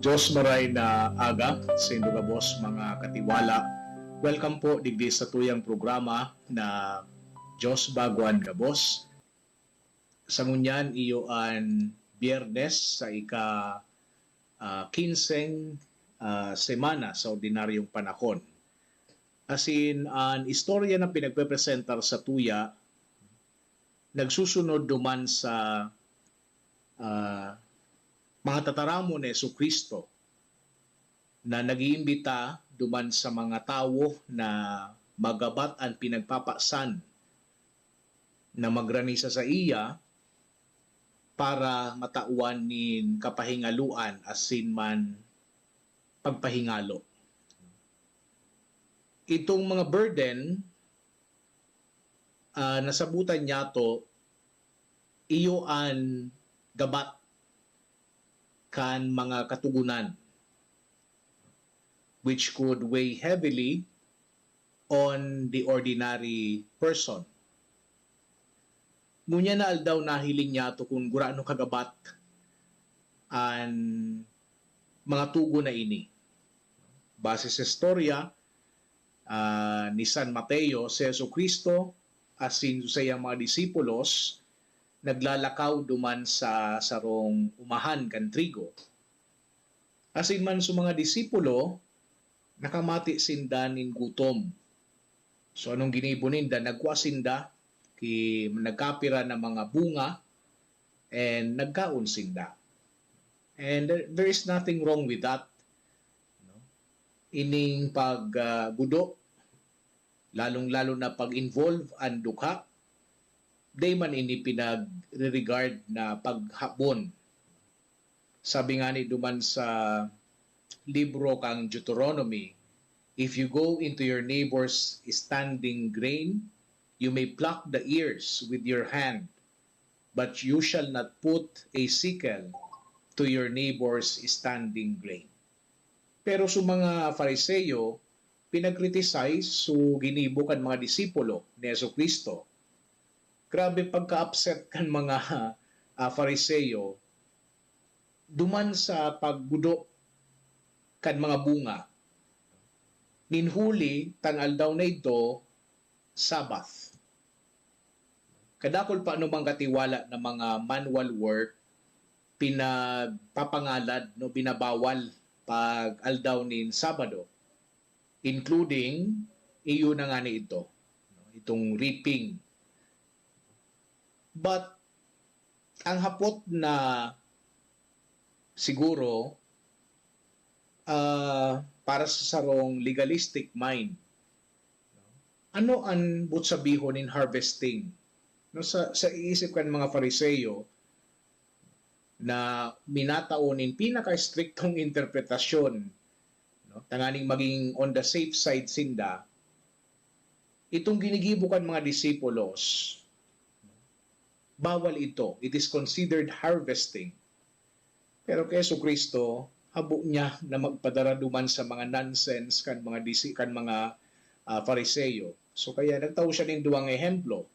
Diyos maray na aga sa inyong gabos mga katiwala. Welcome po digdi sa tuyang programa na Diyos Baguan Gabos. Sa ngunyan iyo an Biyernes sa ika 15 semana sa ordinaryong panahon. Asin an istorya na pinagpepresentar sa tuya nagsusunod duman sa mga tataramo ni Jesucristo na nag-iimbita duman sa mga tao na magabat ang pinagpapasan na magranisa sa iya para matauan nin kapahingaluan asin man pagpahingalo. Itong mga burden nasabutan niya to iyo an gabat kan mga katugunan which could weigh heavily on the ordinary person. Ngunya na aldaw nahiling niya to kung gurano kagabat an mga tugo na ini. Base sa istorya ni San Mateo, si Jesucristo asin sa iyang mga disipulos naglalakaw duman sa sarong umahan kan trigo. Asin man sa mga disipulo, nakamati sinda nin gutom. So anong ginibo ninda? Nagkuha sinda, nagkapira ng mga bunga, and nagkaon sinda. And there is nothing wrong with that. Ining paggudo, lalong-lalo na pag-involve ang dukha, day man ini pinag-regard na paghabon. Sabi nga ni duman sa libro kang Deuteronomy, if you go into your neighbor's standing grain, you may pluck the ears with your hand, but you shall not put a sickle to your neighbor's standing grain. Pero sa mga Fariseo, pinag-criticize so ginibo kan mga disipulo ni Jesucristo. Grabe pagka-upset kan mga Fariseo duman sa pagbudo kan mga bunga. Ninhuli tangal daw na ito Sabbath. Kadakol pa anumang katiwala ng mga manual work pinagpapangalad no binabawal pag aldaw nin Sabado, including iyo na nga ni ito, itong reaping. But ang hapot na siguro para sa sarong legalistic mind, ano ang butsabihon in harvesting? No, sa iisip kan mga Fariseo na minataonin pinaka-striktong interpretasyon, no, tanganing maging on the safe side sinda, itong ginigibukan mga disipulos, bawal ito. It is considered harvesting. Pero kay Jesucristo, habo niya na magpadara duman sa mga nonsense kan mga Fariseo. So kaya nagtao siya ng duwang ehemplo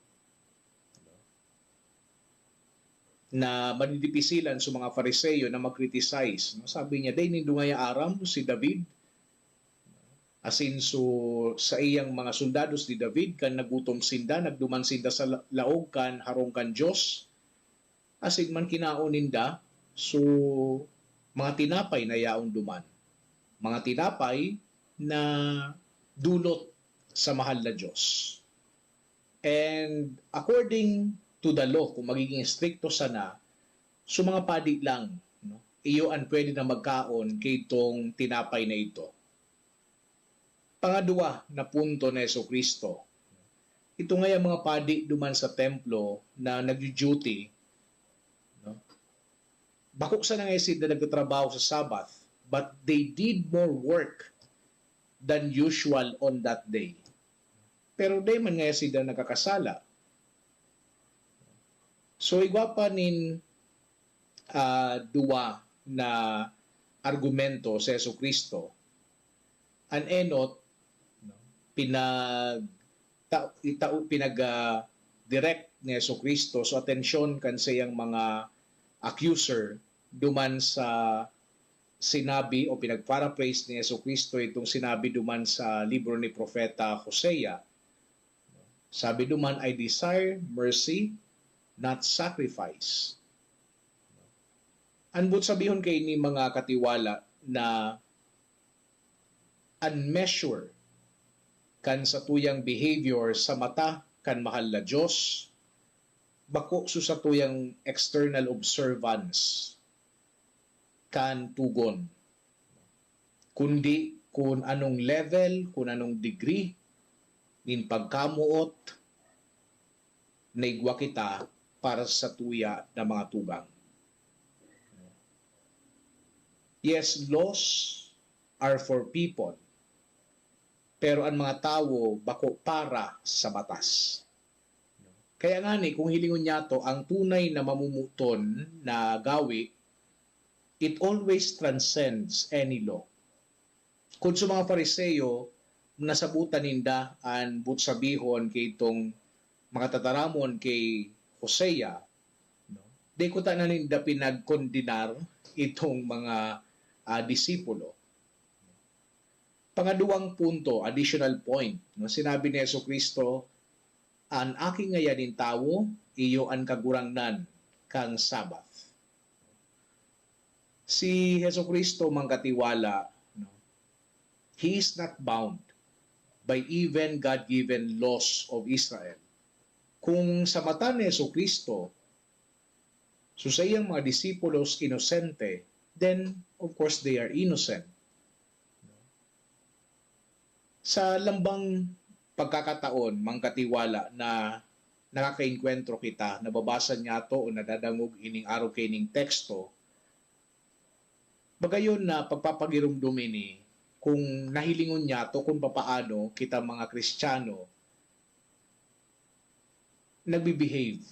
na manidipisilan sa mga Fariseo na mag-criticize. No? Sabi niya, day nindo nga aram si David, asin sa iyang mga soldados ni David kan nagutom sinda, nagduman sinda sa laog kan harong kan Diyos, asin man kinaon ninda so mga tinapay na yaon duman, mga tinapay na dulot sa mahal na Diyos. And according to the law, kung magiging stricto sana, so mga padi lang, no? Iyo ang pwede na magkaon kay itong tinapay na ito. Pangadua na punto na Jesucristo, ito nga yung mga padi duman sa templo na nag-duty, no? Bako sa nangyaysid na nagtatrabaho sa Sabbath, but they did more work than usual on that day. Pero day man ngayaysid na nakakasala. So igwapa nin duwa na argumento sa Jesucristo, an enot direct ni Jesucristo so atensyon kan sayang mga accuser duman sa sinabi o pinag-paraphrase ni Jesucristo itong sinabi duman sa libro ni Propeta Hosea. Sabi duman, I desire mercy, not sacrifice. Anbot sabihon kay ni mga katiwala na unmeasured kan sa tuyang behavior sa mata kan mahal na Diyos, bako so sa tuyang external observance kan tugon. Kundi kung anong level, kung anong degree nin pagkamuot na igwa kita para sa tuya na mga tugang. Yes, laws are for people, pero ang mga tao bako para sa batas. Kaya nga ni, kung hilingon niya to, ang tunay na mamumuton na gawi, it always transcends any law. Kung sa mga Fariseo, nasabutan ninda ang butsabihon kay itong mga tataramon kay Hosea, di ko ta na ninda pinagkondinar itong mga disipulo. Pangaduang punto, additional point, no, sinabi ni Jesucristo, ang aking ngayanin tawo, iyo ang kagurangnan kang Sabath. Si Jesucristo mangkatiwala, no, He is not bound by even God-given laws of Israel. Kung sa mata ni Jesucristo, so sa iyang mga disipulos inosente, then of course they are innocent. Sa lambang pagkakataon, mangkatiwala na nakakainkwentro kita, nababasa niya to o nadadangog ining araw kining teksto, bagayon na pagpapagirum ini, kung nahilingon niya to kung papaano kita mga Kristiyano nagbe-behave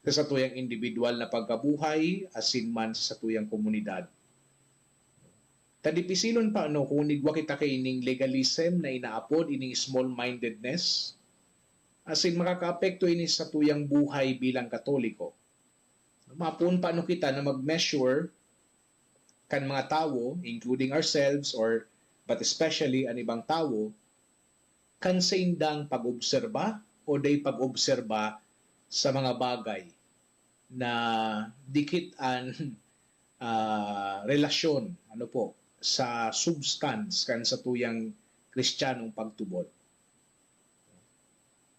sa tuyang individual na pagkabuhay asin man sa tuyang komunidad. Tadipisilon pa ano kung nigwa kita kay ining legalism na inaapod ining small-mindedness asin makakaapekto ini sa tuyang buhay bilang Katoliko. Mapun pa ano kita na mag-measure kan mga tao, including ourselves or but especially ang ibang tao, kan sa indang pag-obserba o day pag-obserba sa mga bagay na dikit ang relasyon ano po sa substance kan sa tuyang Kristiyanong pagtubod.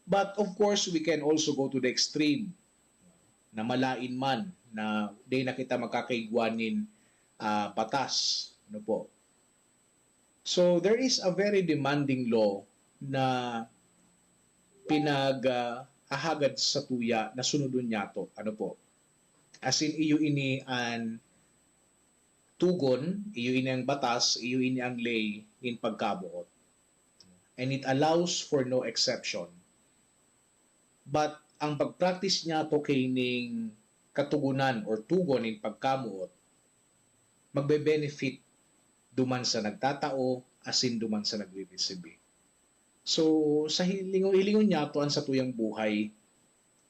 But of course, we can also go to the extreme na malain man na day na kita magkakaigwanin batas. Ano po? So, there is a very demanding law na pinag-ahagad sa tuya na sunodon niya to. Ano po? As in, iyo ini ang tugon, iyo ini ang batas, iyo ini ang lay in pagkabuot. And it allows for no exception. But ang pag-practice niya to kaining katugunan or tugon in pagkamuot, magbe-benefit duman sa nagtatao, asin duman sa nagre-receive. So, sa hilingon niya to, an sa tuyang buhay,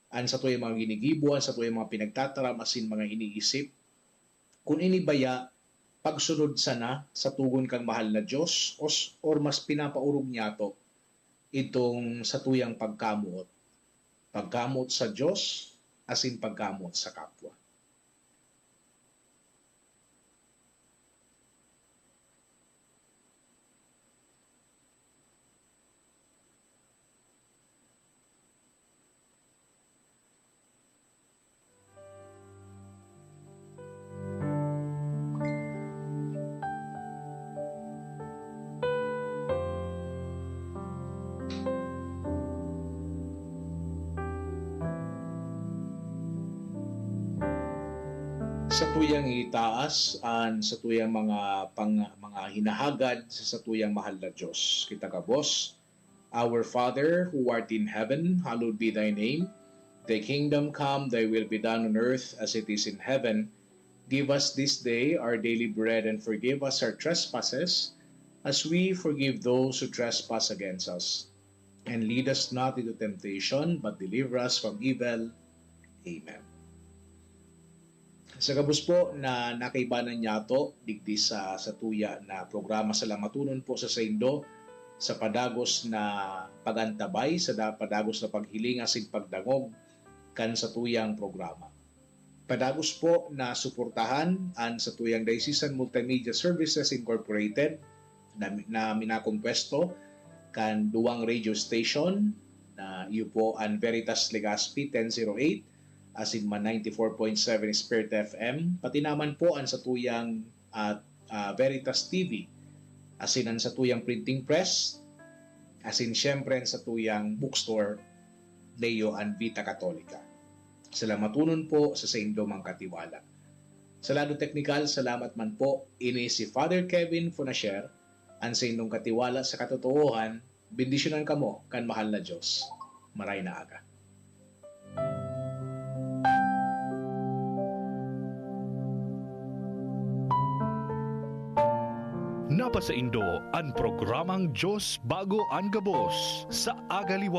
an sa tuyang mga ginigibo, an sa tuyang mga pinagtataram, asin mga iniisip, kung inibaya, pagsunod sana sa tugon kang mahal na Diyos, or mas pinapaurog niya to, itong sa tuyang pagkamuot. Pagkamot sa Diyos, asin pagkamot sa kapwa. Sa tuyang itaas an sa tuyang mga hinahagad sa tuyang mahal na Diyos. Kita kabos, Our Father who art in heaven, hallowed be thy name. Thy kingdom come, thy will be done on earth as it is in heaven. Give us this day our daily bread and forgive us our trespasses as we forgive those who trespass against us. And lead us not into temptation, but deliver us from evil. Amen. Sa gabos po na nakaibanan niyato digdi sa tuya na programa sa lamatunon po sa Saindo sa padagos na pagantabay sa padagos na paghiling asin pagdangog kan sa tuyang programa. Padagos po na suportahan an sa tuyang Diocesan Multimedia Services Incorporated na minakumpwesto kan duwang radio station na iyo po ang Veritas Legazpi 1008 asin man 94.7 Spirit FM, pati naman po ang sa tuyang Veritas TV, asin ang sa tuyang printing press, asin syempre ang sa tuyang bookstore, Leo and Vita Catholica. Salamatunon po sa Saindo Mang Katiwala. Sa lado teknikal, salamat man po ini si Father Kevin Fonasher, ang Saindong Katiwala sa katotohanan, bendisyonan kamo kan mahal na Diyos. Maray na aga. Napasaindo ang programang Diyos Bago ang Gabos sa Agaliwa.